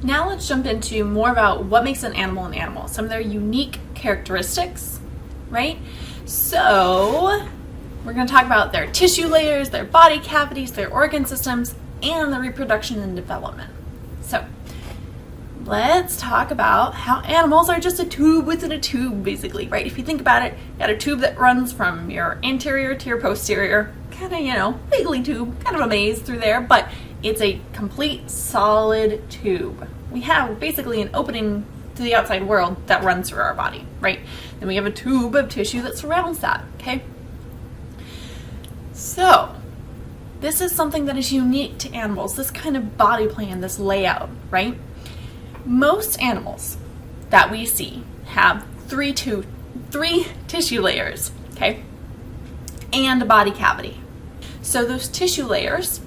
Now let's jump into more about what makes an animal, some of their unique characteristics, right? So we're going to talk about their tissue layers, their body cavities, their organ systems, and the reproduction and development. So let's talk about how animals are just a tube within a tube, basically, right? If you think about it, you got a tube that runs from your anterior to your posterior, kind of, wiggly tube, kind of a maze through there, but it's a complete solid tube. We have basically an opening to the outside world that runs through our body, right? Then we have a tube of tissue that surrounds that, okay? So this is something that is unique to animals, this kind of body plan, this layout, right? Most animals that we see have three tissue layers, okay? And a body cavity. So those tissue layers,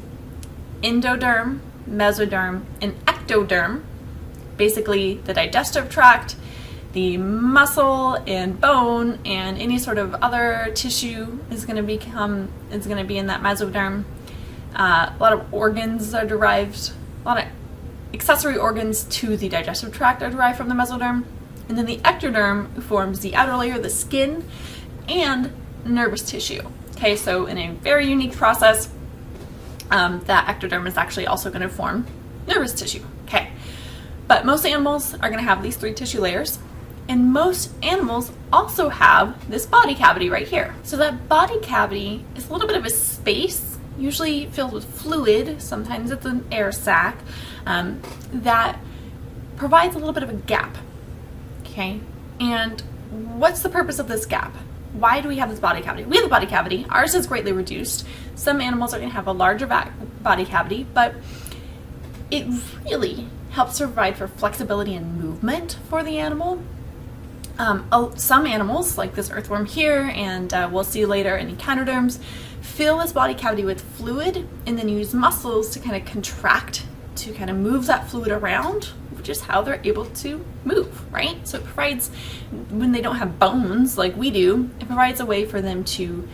endoderm, mesoderm, and ectoderm, basically the digestive tract, the muscle and bone, and any sort of other tissue is going to be in that mesoderm. A lot of organs are derived, a lot of accessory organs to the digestive tract are derived from the mesoderm. And then the ectoderm forms the outer layer, the skin, and nervous tissue. Okay, so in a very unique process, that ectoderm is actually also going to form nervous tissue. Okay, but most animals are going to have these three tissue layers, and most animals also have this body cavity right here. So that body cavity is a little bit of a space, usually filled with fluid, sometimes it's an air sac, that provides a little bit of a gap. Okay, and what's the purpose of this gap? Why do we have this body cavity? We have a body cavity. Ours is greatly reduced. Some animals are going to have a larger body cavity, but it really helps provide for flexibility and movement for the animal. Some animals, like this earthworm here, and we'll see later in echinoderms, fill this body cavity with fluid and then use muscles to kind of contract, to kind of move that fluid around, which is how they're able to move, right? So it provides, when they don't have bones like we do, it provides a way for them to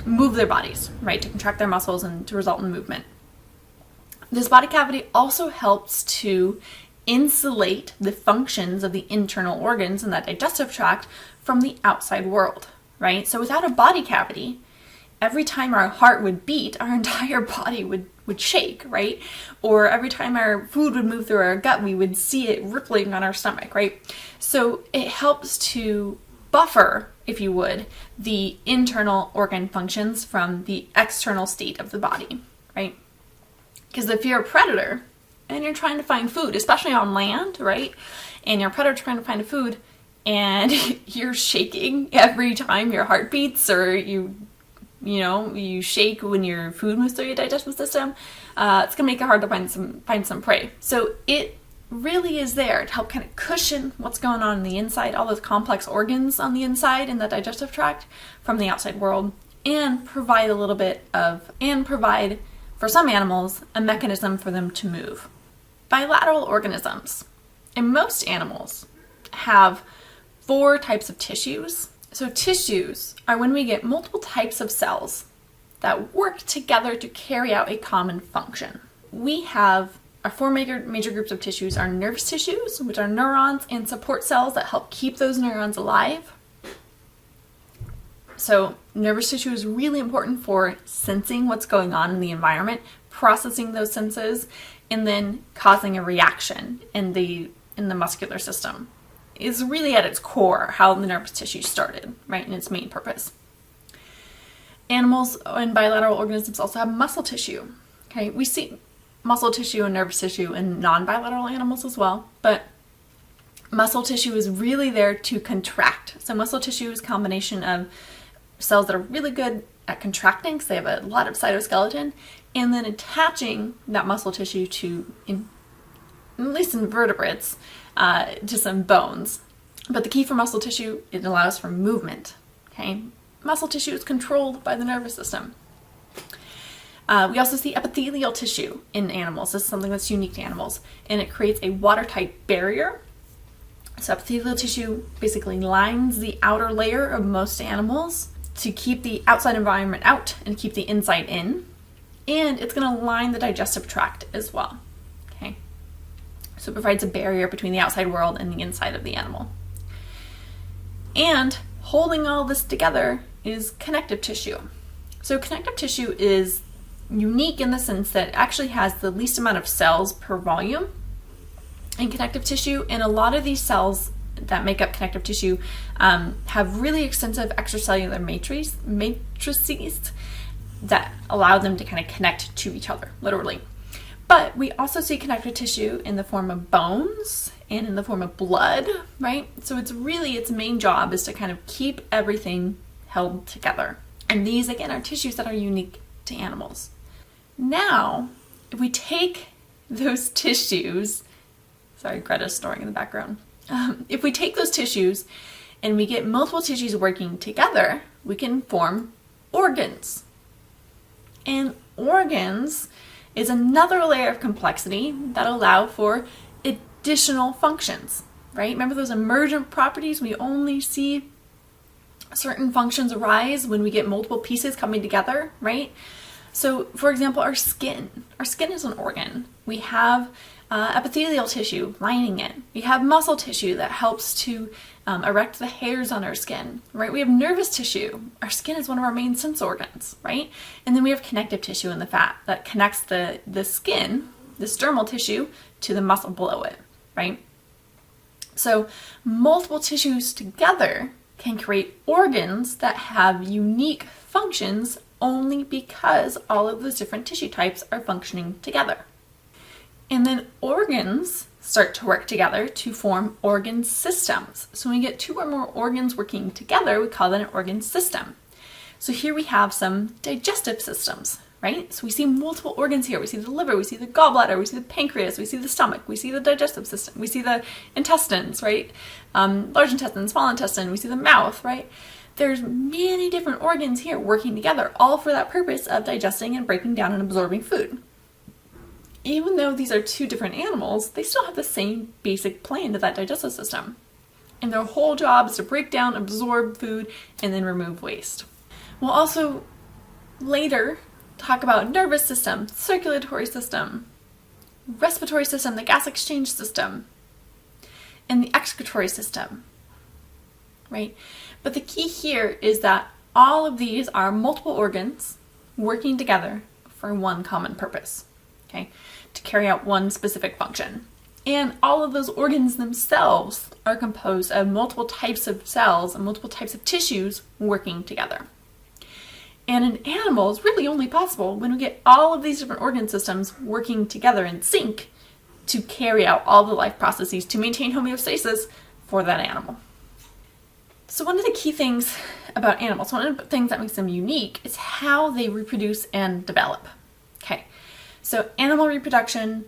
move their bodies, right? To contract their muscles and to result in movement. This body cavity also helps to insulate the functions of the internal organs in that digestive tract from the outside world, right? So without a body cavity, every time our heart would beat, our entire body would shake, right? Or every time our food would move through our gut, we would see it rippling on our stomach, right? So it helps to buffer, if you would, the internal organ functions from the external state of the body, right? Because if you're a predator and you're trying to find food, especially on land, right? And you're a predator trying to find food and you're shaking every time your heart beats, or you shake when your food moves through your digestive system, it's gonna make it hard to find some prey. So it really is there to help kind of cushion what's going on the inside, all those complex organs on the inside in the digestive tract from the outside world, and provide for some animals a mechanism for them to move. Bilateral organisms. And most animals have 4 types of tissues. So tissues are when we get multiple types of cells that work together to carry out a common function. We have our 4 major groups of tissues are nervous tissues, which are neurons and support cells that help keep those neurons alive. So nervous tissue is really important for sensing what's going on in the environment, processing those senses, and then causing a reaction in the muscular system. Is really at its core how the nervous tissue started, right, and its main purpose. Animals and bilateral organisms also have muscle tissue. Okay, we see muscle tissue and nervous tissue in non-bilateral animals as well, but muscle tissue is really there to contract. So muscle tissue is a combination of cells that are really good at contracting because they have a lot of cytoskeleton, and then attaching that muscle tissue to, at least in vertebrates, to some bones. But the key for muscle tissue, it allows for movement. Okay, muscle tissue is controlled by the nervous system. We also see epithelial tissue in animals. This is something that's unique to animals, and it creates a watertight barrier. So epithelial tissue basically lines the outer layer of most animals to keep the outside environment out and keep the inside in. And it's going to line the digestive tract as well. Okay. So it provides a barrier between the outside world and the inside of the animal. And holding all this together is connective tissue. So connective tissue is unique in the sense that it actually has the least amount of cells per volume in connective tissue, and a lot of these cells that make up connective tissue have really extensive extracellular matrices that allow them to kind of connect to each other, literally. But we also see connective tissue in the form of bones and in the form of blood, right? So it's really, its main job is to kind of keep everything held together. And these, again, are tissues that are unique to animals. Now, if we take those tissues, sorry, Greta's snoring in the background. If we take those tissues and we get multiple tissues working together, we can form organs. And organs is another layer of complexity that allow for additional functions, right? Remember those emergent properties? We only see certain functions arise when we get multiple pieces coming together, right? So, for example, our skin. Our skin is an organ. We have epithelial tissue lining it. We have muscle tissue that helps to erect the hairs on our skin, right? We have nervous tissue. Our skin is one of our main sense organs, right? And then we have connective tissue in the fat that connects the skin, the dermal tissue, to the muscle below it, right? So multiple tissues together can create organs that have unique functions only because all of those different tissue types are functioning together. And then organs start to work together to form organ systems. So when we get two or more organs working together, we call that an organ system. So here we have some digestive systems, right? So we see multiple organs here. We see the liver, we see the gallbladder, we see the pancreas, we see the stomach, we see the digestive system, we see the intestines, right? Large intestine, small intestine, we see the mouth, right? There's many different organs here working together, all for that purpose of digesting and breaking down and absorbing food. Even though these are two different animals, they still have the same basic plan to that digestive system. And their whole job is to break down, absorb food, and then remove waste. We'll also later talk about nervous system, circulatory system, respiratory system, the gas exchange system, and the excretory system, right? But the key here is that all of these are multiple organs working together for one common purpose, okay? To carry out one specific function. And all of those organs themselves are composed of multiple types of cells and multiple types of tissues working together. And in animals, it's really only possible when we get all of these different organ systems working together in sync to carry out all the life processes to maintain homeostasis for that animal. So one of the key things about animals, one of the things that makes them unique is how they reproduce and develop. Okay, so animal reproduction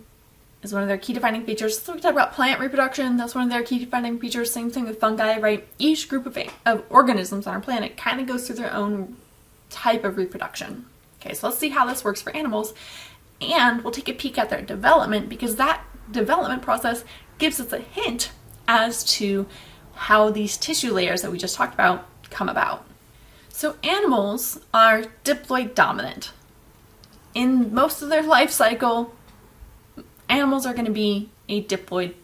is one of their key defining features. So we talk about plant reproduction, that's one of their key defining features. Same thing with fungi, right? Each group of organisms on our planet kind of goes through their own type of reproduction. Okay, so let's see how this works for animals, and we'll take a peek at their development, because that development process gives us a hint as to how these tissue layers that we just talked about come about. So animals are diploid dominant. In most of their life cycle, animals are going to be a diploid,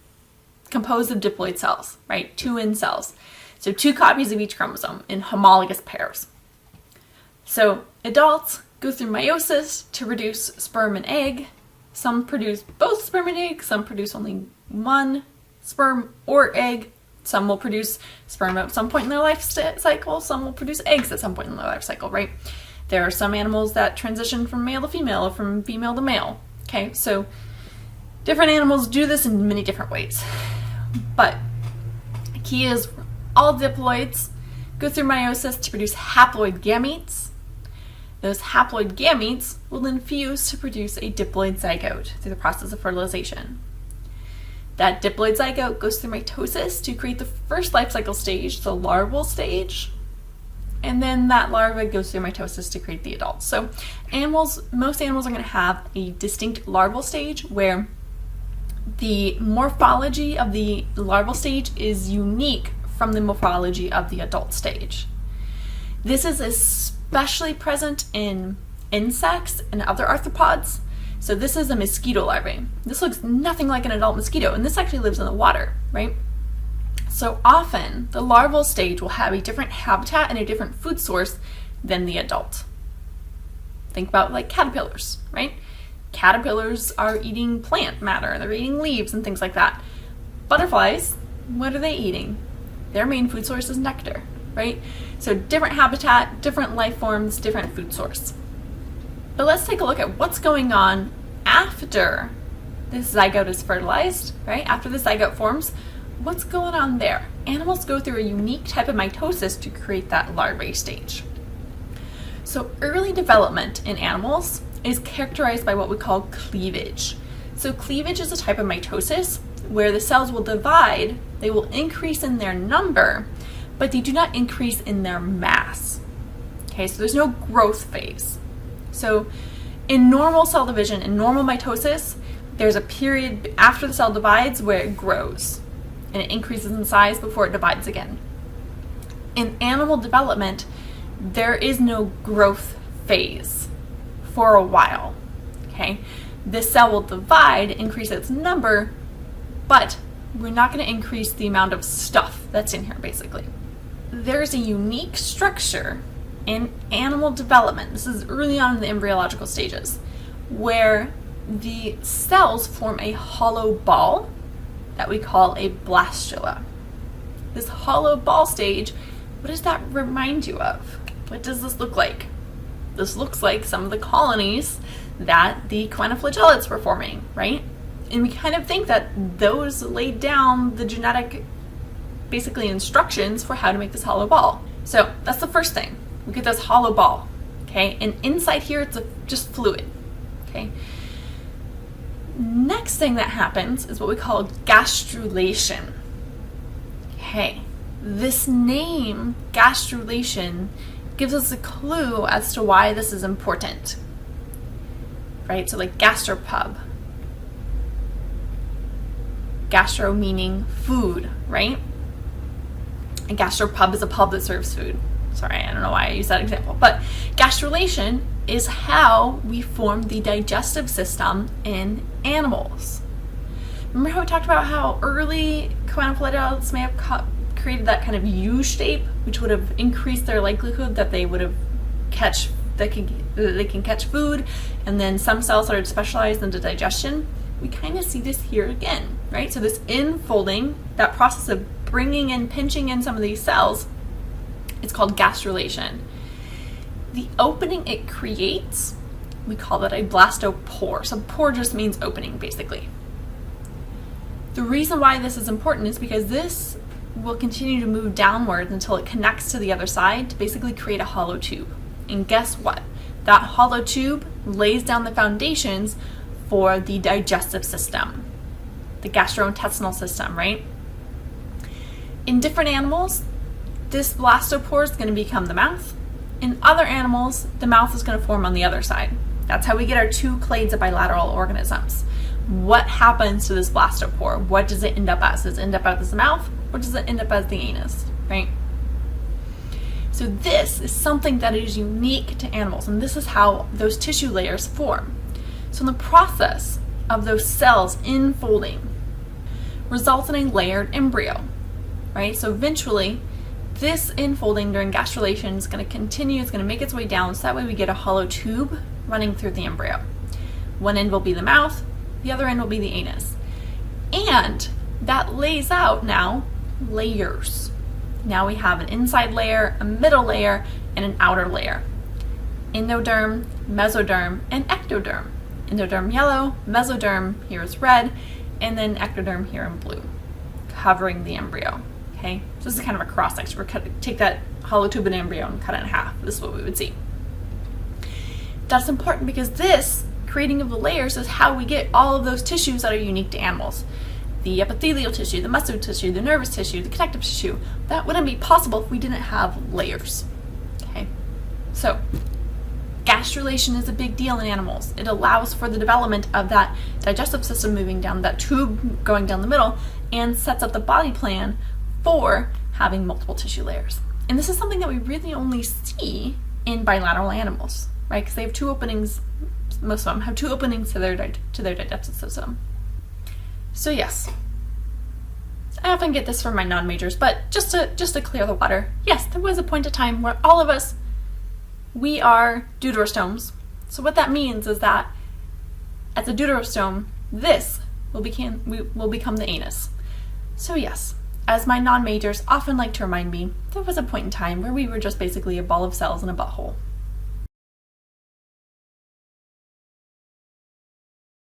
composed of diploid cells, right? Two end cells. So two copies of each chromosome in homologous pairs. So adults go through meiosis to produce sperm and egg. Some produce both sperm and egg, some produce only one sperm or egg. Some will produce sperm at some point in their life cycle, some will produce eggs at some point in their life cycle, right? There are some animals that transition from male to female or from female to male. Okay, so different animals do this in many different ways. But the key is all diploids go through meiosis to produce haploid gametes. Those haploid gametes will then fuse to produce a diploid zygote through the process of fertilization. That diploid zygote goes through mitosis to create the first life cycle stage, the larval stage, and then that larva goes through mitosis to create the adults. So most animals are going to have a distinct larval stage where the morphology of the larval stage is unique from the morphology of the adult stage. This is especially present in insects and other arthropods, So this is a mosquito larvae. This looks nothing like an adult mosquito, and this actually lives in the water, right? So often, the larval stage will have a different habitat and a different food source than the adult. Think about like caterpillars, right? Caterpillars are eating plant matter, they're eating leaves and things like that. Butterflies, what are they eating? Their main food source is nectar, right? So different habitat, different life forms, different food source. But let's take a look at what's going on after this zygote is fertilized, right? After the zygote forms, what's going on there? Animals go through a unique type of mitosis to create that larvae stage. So early development in animals is characterized by what we call cleavage. So cleavage is a type of mitosis where the cells will divide, they will increase in their number, but they do not increase in their mass. Okay, so there's no growth phase. So in normal cell division, in normal mitosis, there's a period after the cell divides where it grows and it increases in size before it divides again. In animal development, there is no growth phase for a while. Okay, this cell will divide, increase its number, but we're not going to increase the amount of stuff that's in here, basically. There's a unique structure in animal development, this is early on in the embryological stages, where the cells form a hollow ball that we call a blastula. This hollow ball stage, what does that remind you of? What does this look like? This looks like some of the colonies that the choanoflagellates were forming, right? And we kind of think that those laid down the genetic, basically, instructions for how to make this hollow ball. So that's the first thing. We get this hollow ball, okay? And inside here, it's just fluid, okay? Next thing that happens is what we call gastrulation. Okay, this name, gastrulation, gives us a clue as to why this is important, right? So like gastropub. Gastro meaning food, right? And gastropub is a pub that serves food. Sorry, I don't know why I use that example. But gastrulation is how we form the digestive system in animals. Remember how we talked about how early choanoflagellates may have created that kind of U shape, which would have increased their likelihood that they would have they can catch food, and then some cells started to specialize into digestion. We kind of see this here again, right? So this infolding, that process of bringing in, pinching in some of these cells, it's called gastrulation. The opening it creates, we call that a blastopore. So pore just means opening, basically. The reason why this is important is because this will continue to move downwards until it connects to the other side to basically create a hollow tube. And guess what? That hollow tube lays down the foundations for the digestive system, the gastrointestinal system, right? In different animals, this blastopore is going to become the mouth. In other animals, the mouth is going to form on the other side. That's how we get our two clades of bilateral organisms. What happens to this blastopore? What does it end up as? Does it end up as the mouth, or does it end up as the anus, right? So this is something that is unique to animals, and this is how those tissue layers form. So in the process of those cells infolding results in a layered embryo, right? So eventually, this infolding during gastrulation is going to continue, it's going to make its way down, so that way we get a hollow tube running through the embryo. One end will be the mouth, the other end will be the anus. And that lays out now layers. Now we have an inside layer, a middle layer, and an outer layer. Endoderm, mesoderm, and ectoderm. Endoderm yellow, mesoderm here is red, and then ectoderm here in blue, covering the embryo. Okay, so this is kind of a cross section. We're going to take that hollow tube and embryo and cut it in half. This is what we would see. That's important because this creating of the layers is how we get all of those tissues that are unique to animals. The epithelial tissue, the muscular tissue, the nervous tissue, the connective tissue. That wouldn't be possible if we didn't have layers. Okay, so gastrulation is a big deal in animals. It allows for the development of that digestive system moving down, that tube going down the middle, and sets up the body plan for having multiple tissue layers. And this is something that we really only see in bilateral animals, right? Because they have two openings most of them have two openings to their digestive system. So yes, I often get this from my non-majors, but just to clear the water, yes, there was a point of time where all of us, we are deuterostomes. So what that means is that as a deuterostome, this will become the anus. So yes, as my non-majors often like to remind me, there was a point in time where we were just basically a ball of cells in a butthole.